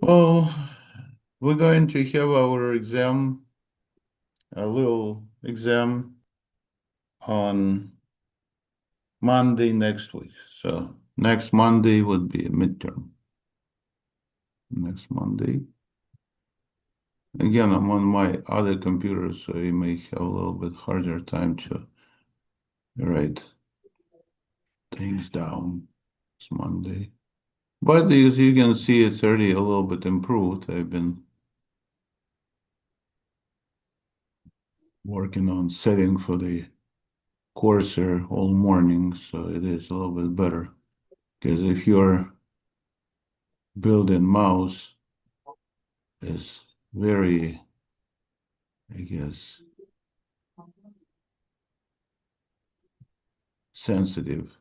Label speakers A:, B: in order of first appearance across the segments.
A: Well, we're going to have our exam, a little exam on Monday next week. So next Monday would be a midterm. Next Monday. Again, I'm on my other computer, so you may have a little bit harder time to write things down. It's Monday. But as you can see, it's already a little bit improved. I've been working on setting for the cursor all morning, so it is a little bit better. Because if your built-in mouse is very, I guess, sensitive,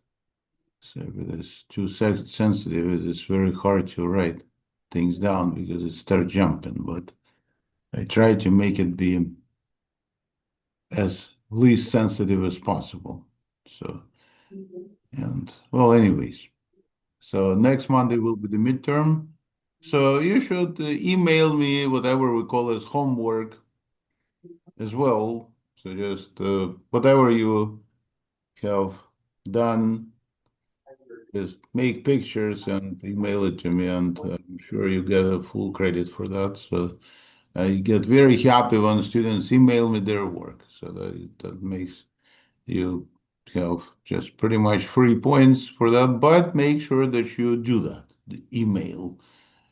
A: so if it is too sensitive, it is very hard to write things down because it starts jumping. But I try to make it be as least sensitive as possible. So, and well, anyways, so next Monday will be the midterm. So you should email me whatever we call as homework as well. So just whatever you have done, just make pictures and email it to me, and I'm sure you get a full credit for that. So I get very happy when students email me their work. So that makes you have just pretty much 3 points for that. But make sure that you do that. The email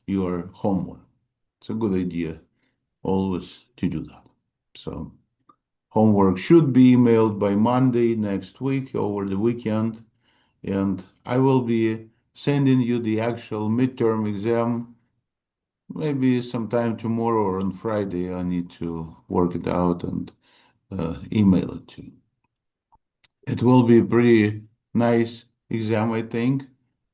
A: your homework. It's a good idea always to do that. So homework should be emailed by Monday next week over the weekend, and I will be sending you the actual midterm exam maybe sometime tomorrow or on Friday. I need to work it out and email it to you. It will be a pretty nice exam, I think,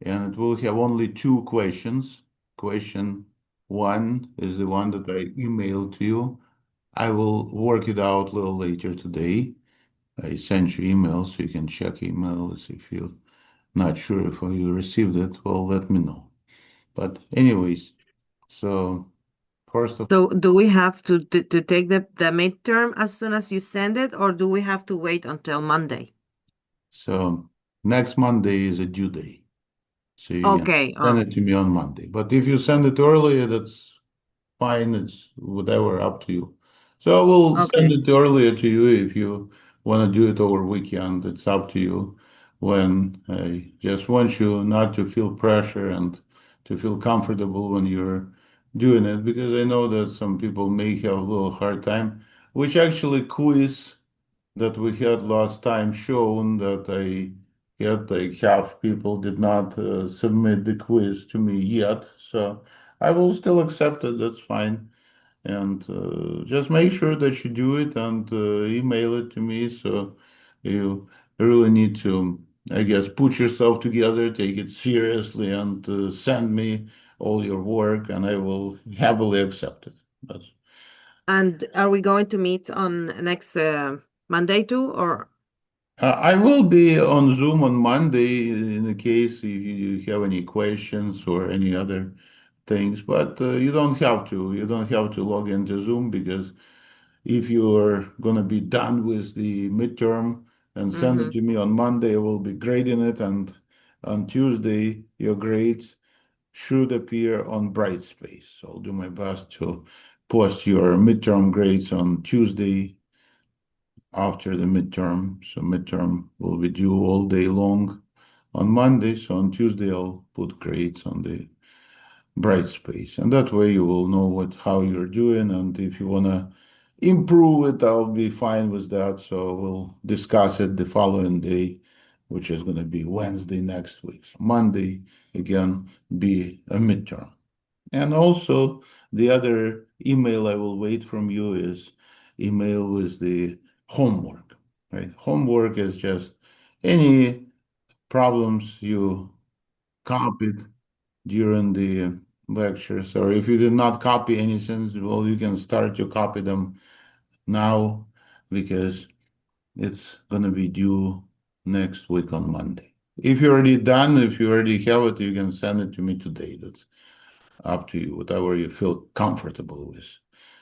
A: and it will have only two questions. Question one is the one that I emailed to you. I will work it out a little later today. I sent you email so you can check emails if you're not sure if you received it. Well, let me know. But anyways, so first of
B: So do we have to take the midterm as soon as you send it, or do we have to wait until Monday?
A: so next Monday is a due day, so you can
B: Okay.
A: send
B: Oh,
A: it to me on Monday. But if you send it earlier, that's fine. It's whatever, up to you. So I will send
B: okay.
A: it earlier to you if you want to do it over weekend. It's up to you. When I just want you not to feel pressure and to feel comfortable when you're doing it, because I know that some people may have a little hard time, which actually quiz that we had last time shown that I had like half people did not submit the quiz to me yet. So I will still accept it. That's fine. And just make sure that you do it and email it to me. So you really need to, I guess, put yourself together, take it seriously, and send me all your work, and I will happily accept it. That's
B: And are we going to meet on next Monday too, or?
A: I will be on Zoom on Monday in the case if you have any questions or any other things, but you don't have to. You don't have to log into Zoom because if you are going to be done with the midterm and send it
B: Mm-hmm.
A: to me on Monday, I will be grading it, and on Tuesday, your grades should appear on Brightspace. So I'll do my best to post your midterm grades on Tuesday after the midterm. So midterm will be due all day long on Monday. So on Tuesday, I'll put grades on the Brightspace, and that way you will know how you're doing. And if you wanna improve it, I'll be fine with that. So we'll discuss it the following day, which is gonna be Wednesday next week. So Monday again be a midterm. And also, the other email I will wait from you is email with the homework, right? Homework is just any problems you copied during the lectures, or if you did not copy anything, well, you can start to copy them now because it's going to be due next week on Monday. If you're already done, if you already have it, you can send it to me today. That's Up to you, whatever you feel comfortable with.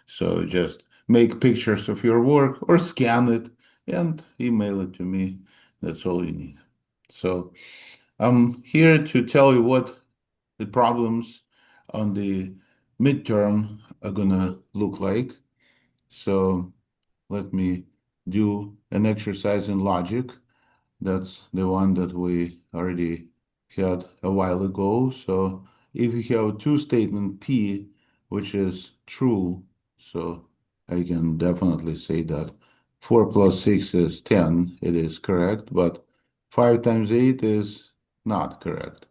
A: So just make pictures of your work or scan it and email it to me. That's all you need. So I'm here to tell you what the problems on the midterm are gonna look like. So let me do an exercise in logic. That's the one that we already had a while ago. So if you have two statement P, which is true, so I can definitely say that 4 plus 6 is 10. It is correct, but 5 times 8 is not correct.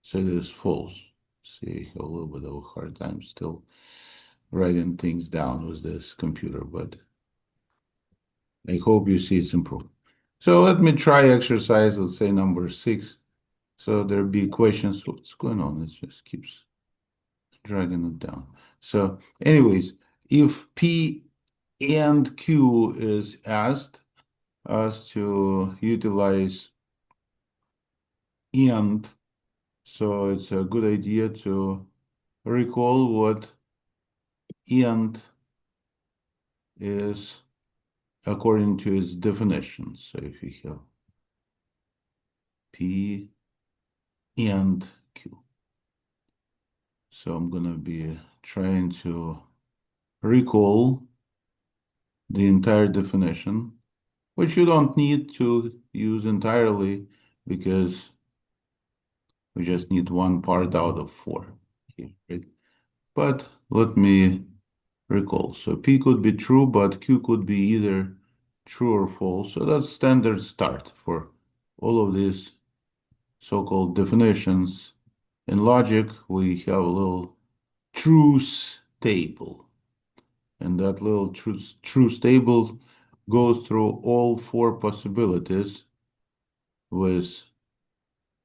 A: So it is false. See, a little bit of a hard time still writing things down with this computer, but I hope you see it's improved. So let me try exercise, let's say number 6. So there'll be questions. What's going on? It just keeps dragging it down. So anyways, if P and Q is asked us to utilize and, so it's a good idea to recall what and is according to its definition. So if you have P and Q. So I'm going to be trying to recall the entire definition, which you don't need to use entirely because we just need one part out of 4 here, right? But let me recall. So P could be true, but Q could be either true or false. So that's standard start for all of these so-called definitions. In logic, we have a little truth table. And that little truth table goes through all 4 possibilities with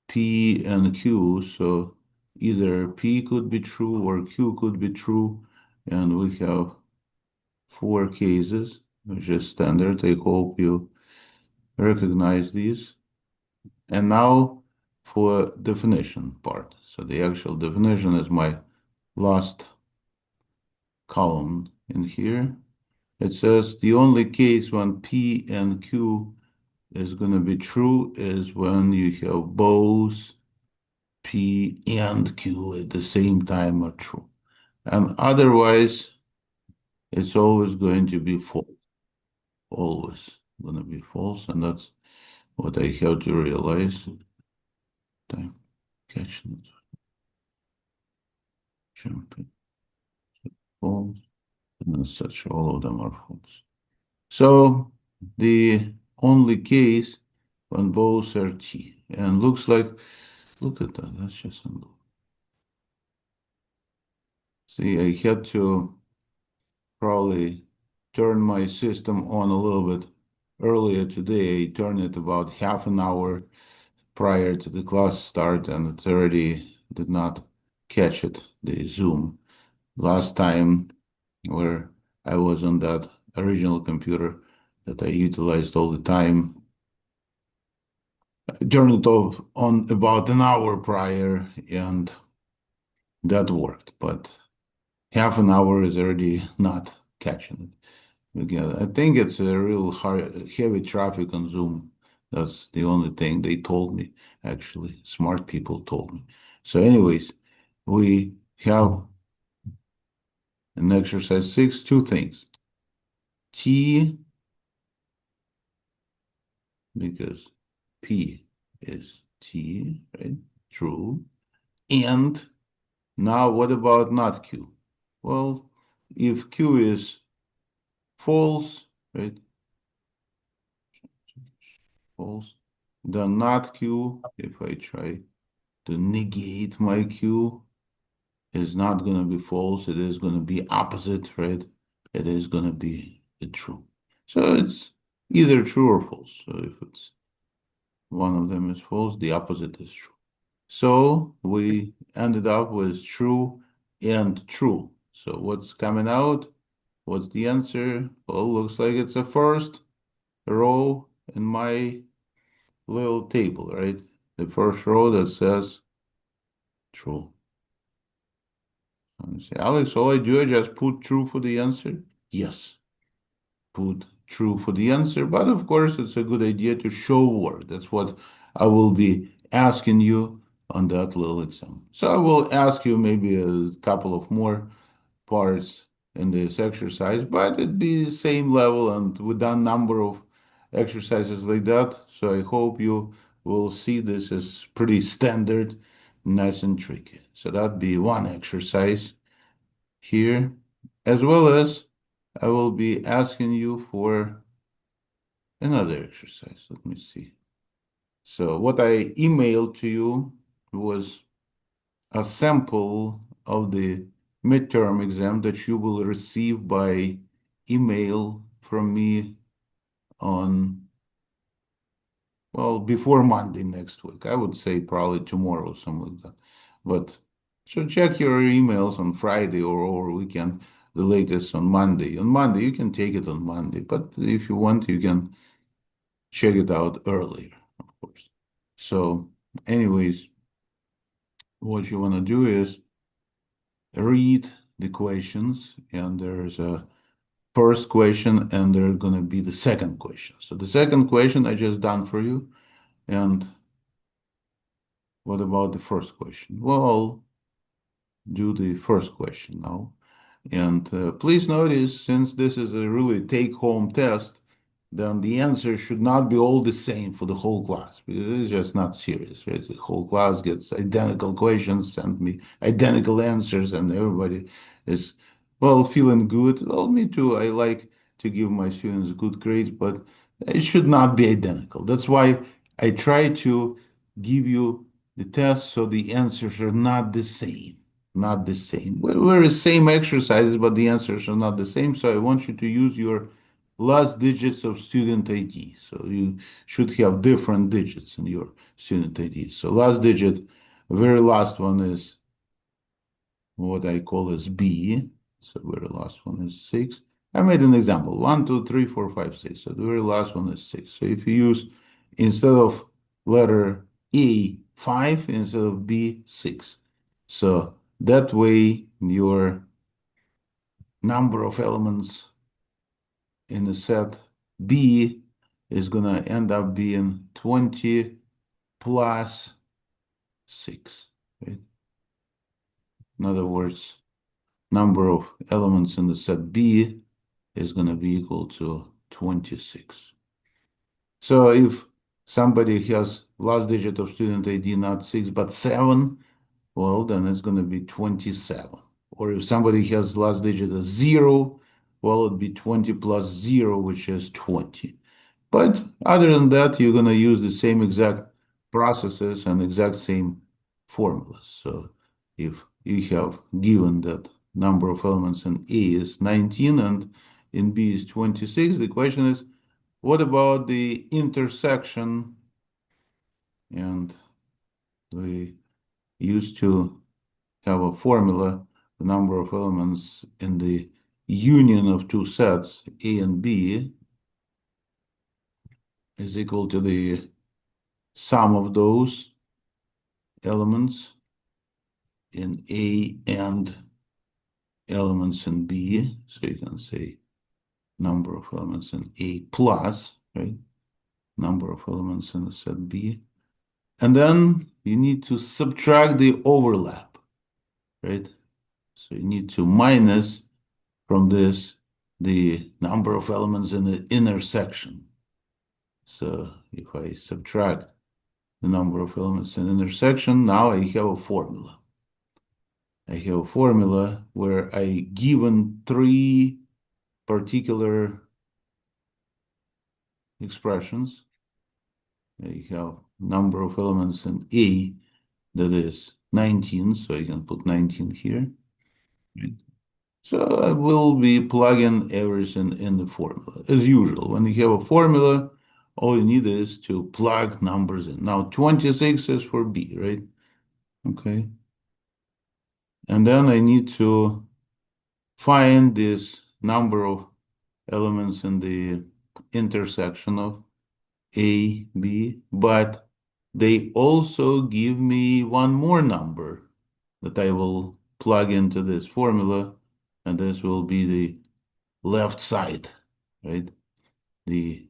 A: P and Q. So either P could be true or Q could be true. And we have 4 cases, which is standard. I hope you recognize these. And now for definition part. So the actual definition is my last column in here. It says the only case when P and Q is going to be true is when you have both P and Q at the same time are true. And otherwise, it's always going to be false. Always going to be false. And that's what I have to realize. Time catching it. Jumping. False. And as such, all of them are false. So the only case when both are T. And looks like, look at that, that's just unbelievable. See, I had to probably turn my system on a little bit earlier today. I turned it about half an hour prior to the class start, and it already did not catch it, the Zoom. Last time where I was on that original computer that I utilized all the time, I turned it off on about an hour prior, and that worked, but half an hour is already not catching it. Again, I think it's a real heavy traffic on Zoom. That's the only thing they told me, actually. Smart people told me. So, anyways, we have in exercise 6 two things. T, because P is T, right? True. And now what about not Q? Well, if Q is false, right? False. Then not Q, if I try to negate my Q, is not going to be false. It is going to be opposite, right? It is going to be true. So it's either true or false. So if it's one of them is false, the opposite is true. So we ended up with true and true. So what's coming out? What's the answer? Well, looks like it's the first row in my little table, right? The first row that says true. And you say, Alex, all I do is just put true for the answer. Yes, put true for the answer. But of course, it's a good idea to show work. That's what I will be asking you on that little exam. So I will ask you maybe a couple of more parts in this exercise, but it'd be the same level, and we've done number of exercises like that. So I hope you will see this as pretty standard, nice and tricky. So that'd be one exercise here, as well as I will be asking you for another exercise. Let me see. So what I emailed to you was a sample of the midterm exam that you will receive by email from me on, well, before Monday next week. I would say probably tomorrow, something like that. But so check your emails on Friday or over weekend, the latest on Monday. On Monday, you can take it on Monday, but if you want, you can check it out earlier, of course. So, anyways, what you want to do is read the questions, and there's a first question and there's going to be the second question. So the second question I just done for you. And what about the first question? Well, I'll do the first question now. And please notice, since this is a really take-home test, then the answer should not be all the same for the whole class, because it's just not serious, right? The whole class gets identical questions, send me identical answers, and everybody is, well, feeling good. Well, me too. I like to give my students good grades, but it should not be identical. That's why I try to give you the test so the answers are not the same. Not the same. We're the same exercises, but the answers are not the same. So I want you to use your last digits of student ID. So you should have different digits in your student ID. So last digit, very last one is what I call as B. So very last one is 6. I made an example. 1, 2, 3, 4, 5, 6. So the very last one is 6. So if you use, instead of letter E, 5, instead of B, 6. So that way your number of elements in the set B is going to end up being 20 plus 6. Right? In other words, number of elements in the set B is going to be equal to 26. So if somebody has last digit of student ID not 6 but 7, well, then it's going to be 27. Or if somebody has last digit as 0, well, it'd be 20 plus 0, which is 20. But other than that, you're going to use the same exact processes and exact same formulas. So if you have given that number of elements in A is 19 and in B is 26, the question is, what about the intersection? And we used to have a formula, the number of elements in the union of two sets, A and B, is equal to the sum of those elements in A and elements in B. So you can say number of elements in A plus, right? Number of elements in the set B. And then you need to subtract the overlap, right? So you need to minus from this the number of elements in the intersection. So if I subtract the number of elements in intersection, now I have a formula. I have a formula where I given 3 particular expressions. I have number of elements in A that is 19, so I can put 19 here. Right? So I will be plugging everything in the formula. As usual, when you have a formula, all you need is to plug numbers in. Now 26 is for B, right? Okay. And then I need to find this number of elements in the intersection of A, B, but they also give me one more number that I will plug into this formula, and this will be the left side, right? The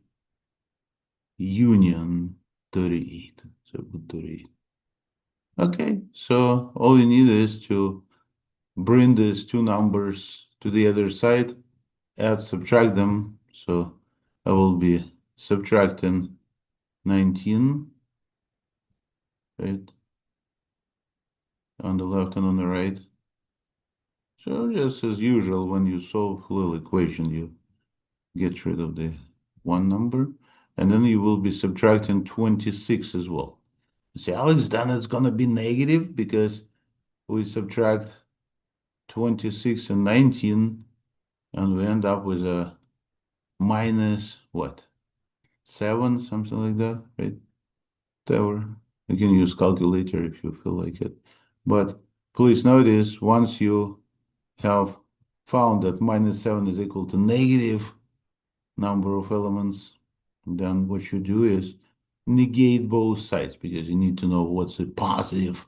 A: union 38. So put 38. Okay, so all you need is to bring these two numbers to the other side, add, subtract them. So I will be subtracting 19, right, on the left and on the right. So just as usual, when you solve a little equation, you get rid of the one number, and then you will be subtracting 26 as well. You say, Alex, then it's going to be negative because we subtract 26 and 19, and we end up with a minus what? 7, something like that, right? Whatever. You can use calculator if you feel like it. But please notice, once you have found that minus 7 is equal to negative number of elements, then what you do is negate both sides because you need to know what's the positive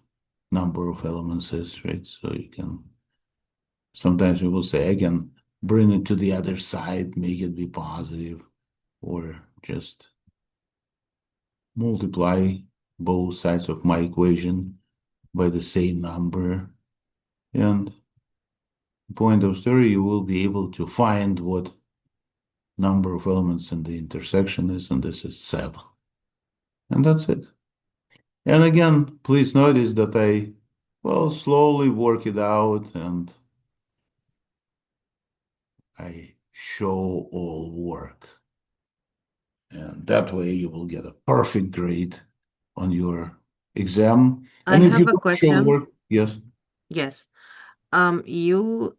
A: number of elements is, right? So you can, sometimes people say, I can bring it to the other side, make it be positive, or just multiply both sides of my equation by the same number. And point of story, you will be able to find what number of elements in the intersection is, and this is 7. And that's it. And again, please notice that I, well, slowly work it out and I show all work. And that way you will get a perfect grade on your exam.
B: I
A: And if you
B: have a
A: don't show
B: question.
A: work, yes,
B: Yes. You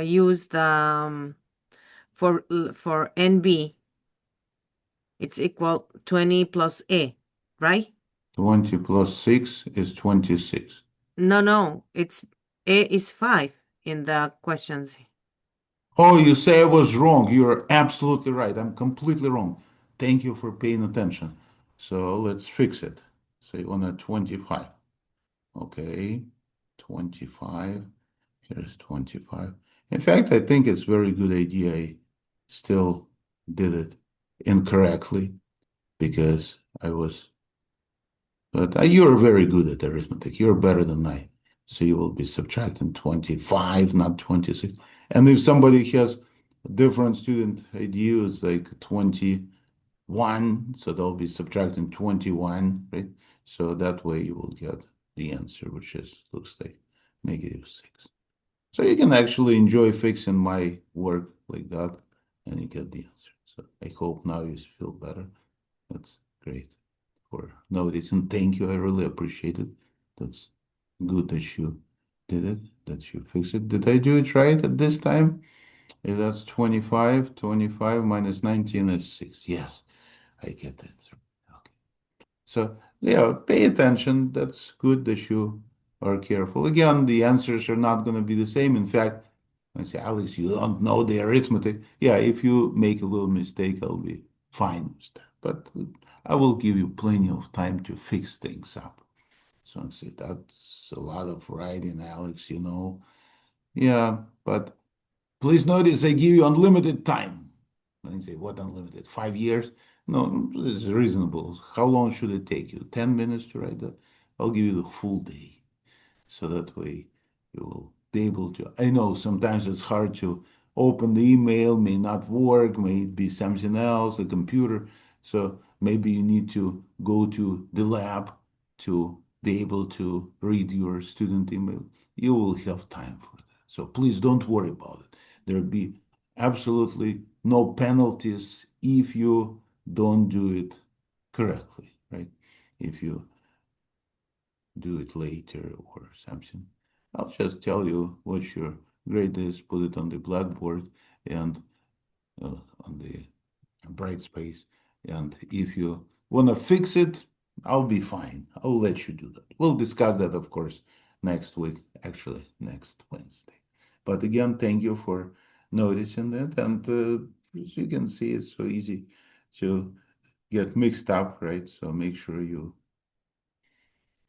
B: use the for NB, it's equal 20 plus A, right?
A: 20 plus 6 is 26.
B: No, no, it's A is 5 in the questions.
A: Oh, you say I was wrong. You're absolutely right. I'm completely wrong. Thank you for paying attention. So let's fix it. Say on a 25. Okay, 25. Here's 25. In fact, I think it's very good idea. I still did it incorrectly because I was, but you're very good at arithmetic. You're better than I. So you will be subtracting 25, not 26. And if somebody has a different student ID, it's like 21, so they'll be subtracting 21, right? So that way you will get the answer, which is looks like -6. So you can actually enjoy fixing my work like that and you get the answer. So I hope now you feel better. That's great for noticing. Thank you. I really appreciate it. That's good that you did it, that you fixed it. Did I do it right at this time? If that's 25, 25 minus 19 is 6. Yes, I get it. Okay. So, yeah, pay attention. That's good that you are careful. Again, the answers are not going to be the same. In fact, I say, Alex, you don't know the arithmetic. Yeah, if you make a little mistake, I'll be fine with that. But I will give you plenty of time to fix things up. So I say, that's a lot of writing, Alex, you know. Yeah, but please notice I give you unlimited time. And you say, what unlimited? 5 years? No, it's reasonable. How long should it take you? 10 minutes to write that? I'll give you the full day. So that way you will be able to. I know sometimes it's hard to open the email, may not work, may be something else, the computer. So maybe you need to go to the lab to be able to read your student email. You will have time for that. So please don't worry about it. There'll be absolutely no penalties if you don't do it correctly, right? If you do it later or something. I'll just tell you what your grade is, put it on the blackboard and on the bright space. And if you want to fix it, I'll be fine. I'll let you do that. We'll discuss that, of course, next week, actually, next Wednesday. But again, thank you for noticing that. And as you can see, it's so easy to get mixed up, right? So make sure you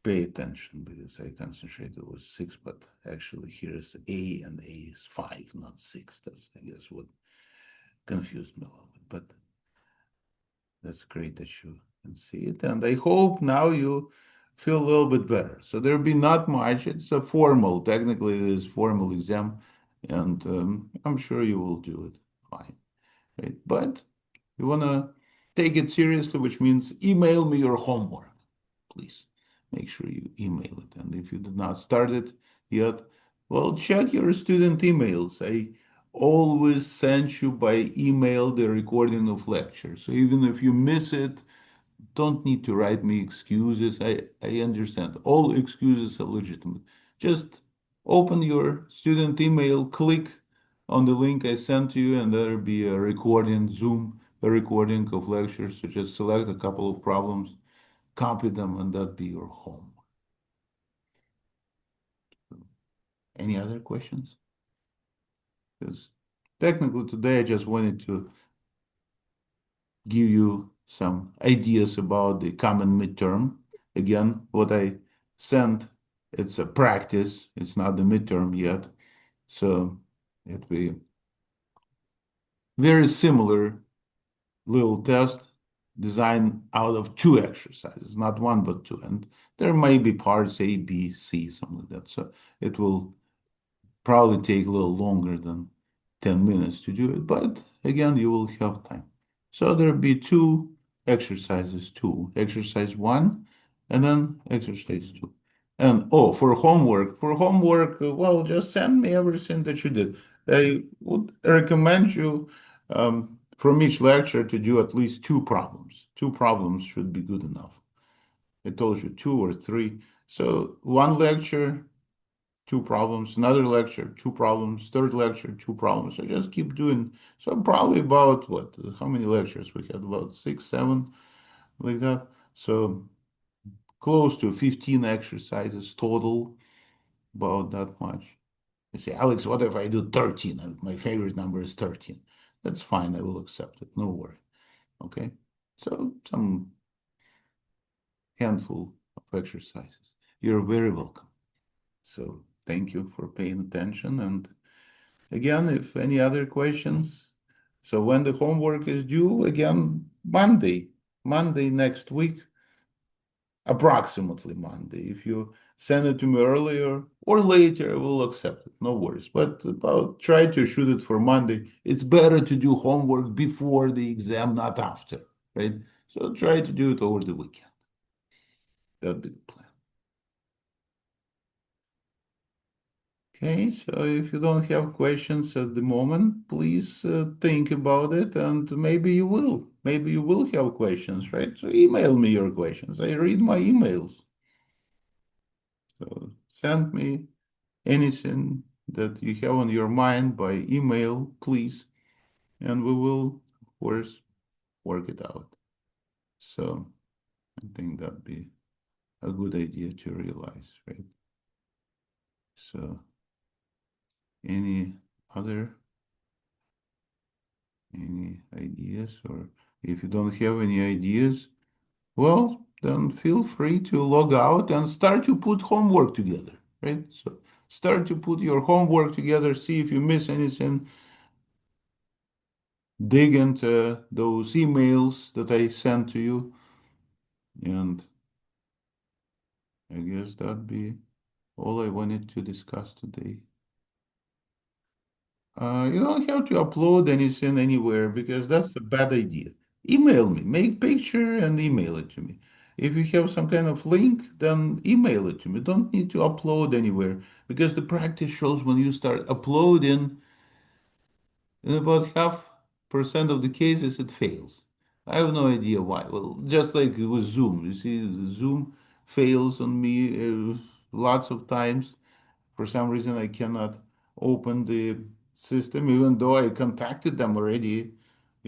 A: pay attention because I concentrated with six, but actually here is A and A is five, not six. That's, I guess, what confused me a little bit. But that's great that you can see it. And I hope now you feel a little bit better. So there'll be not much. It's a formal, technically, it is formal exam. And I'm sure you will do it fine, right? But you want to take it seriously, which means email me your homework, please. Make sure you email it. And if you did not start it yet, well, check your student emails. I always send you by email the recording of lecture. So even if you miss it, don't need to write me excuses. I understand. All excuses are legitimate. Just open your student email, click on the link I sent to you, and there'll be a recording, Zoom, a recording of lectures. So just select a couple of problems, copy them, and that'd be your home. Any other questions? Because technically today I just wanted to give you some ideas about the common midterm. Again, what I sent, it's a practice. It's not the midterm yet. So it will be very similar little test designed out of two exercises, not one, but two. And there may be parts A, B, C, something like that. So it will probably take a little longer than 10 minutes to do it, but again, you will have time. So there'll be two exercises, two, exercise one, and then exercise two. And oh, for homework, well, just send me everything that you did. I would recommend you from each lecture to do at least two problems. Two problems should be good enough. I told you two or three. So one lecture, two problems, another lecture, two problems, third lecture, two problems. So just keep doing. So probably about what? How many lectures we had? About six, seven, like that. So close to 15 exercises total, about that much. You say, Alex, what if I do 13? My favorite number is 13. That's fine. I will accept it. No worry. Okay. So some handful of exercises. You're very welcome. So thank you for paying attention. And again, if any other questions, so when the homework is due, again, Monday next week, approximately Monday. If you send it to me earlier or later, I will accept it. No worries. But about try to shoot it for Monday. It's better to do homework before the exam, not after, right? So try to do it over the weekend. That'd be the plan. Okay, so if you don't have questions at the moment, please think about it and maybe you will. Maybe you will have questions, right? So email me your questions. I read my emails. So send me anything that you have on your mind by email, please, and we will, of course, work it out. So I think that'd be a good idea to realize, right? So any other any ideas, or if you don't have any ideas, well, then feel free to log out and start to put homework together, right? So start to put your homework together, see if you miss anything, dig into those emails that I sent to you, and I guess that'd be all I wanted to discuss today. You don't have to upload anything anywhere because that's a bad idea. Email me, make picture and email it to me. If you have some kind of link, then email it to me. Don't need to upload anywhere because the practice shows when you start uploading, in about half% of the cases, it fails. I have no idea why. Well, just like with Zoom, you see, Zoom fails on me lots of times. For some reason, I cannot open the system, even though I contacted them already.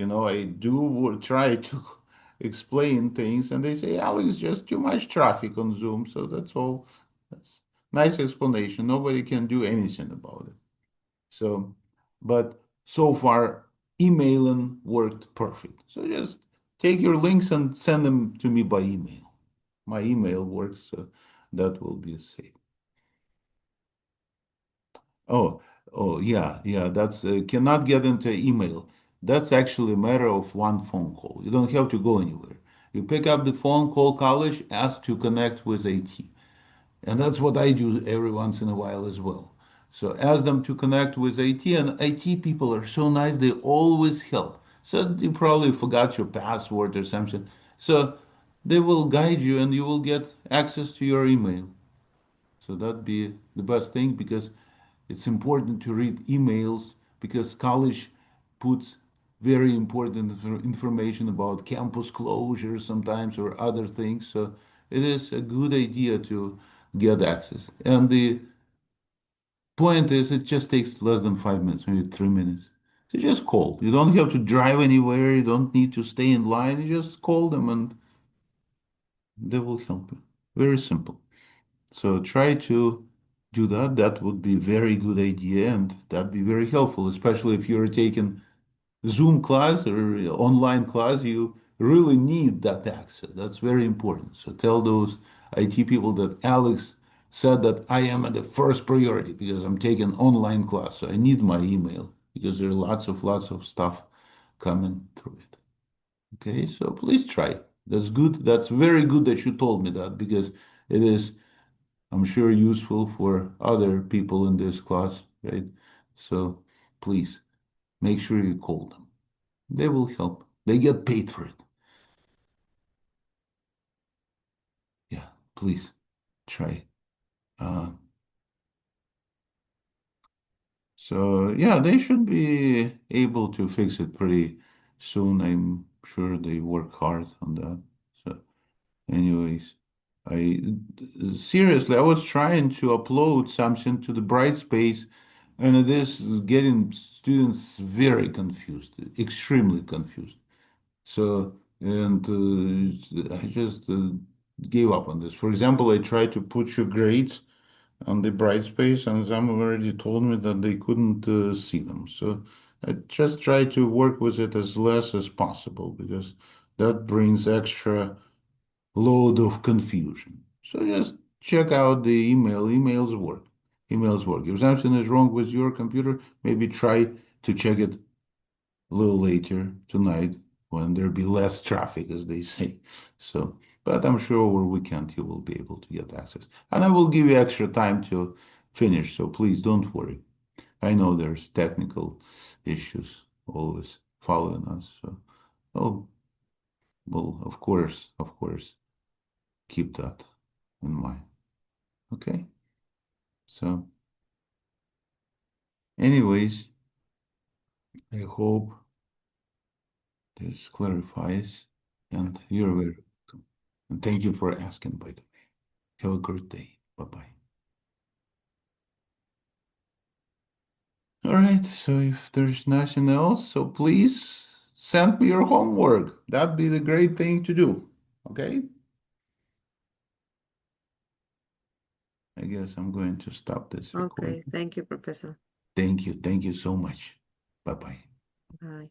A: I do try to explain things, and they say, Alex, just too much traffic on Zoom. So that's all. That's nice explanation. Nobody can do anything about it. So, but so far, emailing worked perfect. So just take your links and send them to me by email. My email works that will be safe. Oh, oh, yeah, yeah. That's cannot get into email. That's actually a matter of one phone call. You don't have to go anywhere. You pick up the phone, call college, ask to connect with AT. And that's what I do every once in a while as well. So ask them to connect with IT, and IT people are so nice, they always help. So you probably forgot your password or something. So they will guide you and you will get access to your email. So that'd be the best thing because it's important to read emails because college puts very important information about campus closure sometimes or other things. So it is a good idea to get access. And the point is, it just takes less than 5 minutes, maybe 3 minutes. So just call. You don't have to drive anywhere. You don't need to stay in line. You just call them and they will help you. Very simple. So try to do that. That would be very good idea, and that'd be very helpful, especially if you're taking Zoom class or online class. You really need that access. That's very important. So tell those IT people that Alex said that I am at the first priority because I'm taking online class. So I need my email because there are lots of stuff coming through it. Okay, so please try. That's good. That's very good that you told me that because it is, I'm sure, useful for other people in this class, right? So please make sure you call them. They will help. They get paid for it. Yeah, please try. Uh, so yeah, they should be able to fix it pretty soon. I'm sure they work hard on that. So anyways, I seriously, I was trying to upload something to the Brightspace, and it is getting students very confused, extremely confused. So, and I just gave up on this. For example, I tried to put your grades on the Brightspace, and some already told me that they couldn't see them. So I just try to work with it as less as possible because that brings extra load of confusion. So just check out the email. Emails work. Emails work. If something is wrong with your computer, maybe try to check it a little later tonight when there be less traffic, as they say. So, but I'm sure over weekend you will be able to get access. And I will give you extra time to finish, so please don't worry. I know there's technical issues always following us. So, well, well, of course, keep that in mind. Okay. So, anyways, I hope this clarifies, and you're very welcome. And thank you for asking, by the way. Have a great day. Bye bye. All right. So if there's nothing else, so please send me your homework. That'd be the great thing to do. Okay. I guess I'm going to stop this
B: Okay,
A: recording.
B: thank you, Professor.
A: Thank you. Thank you so much. Bye bye.
B: Bye.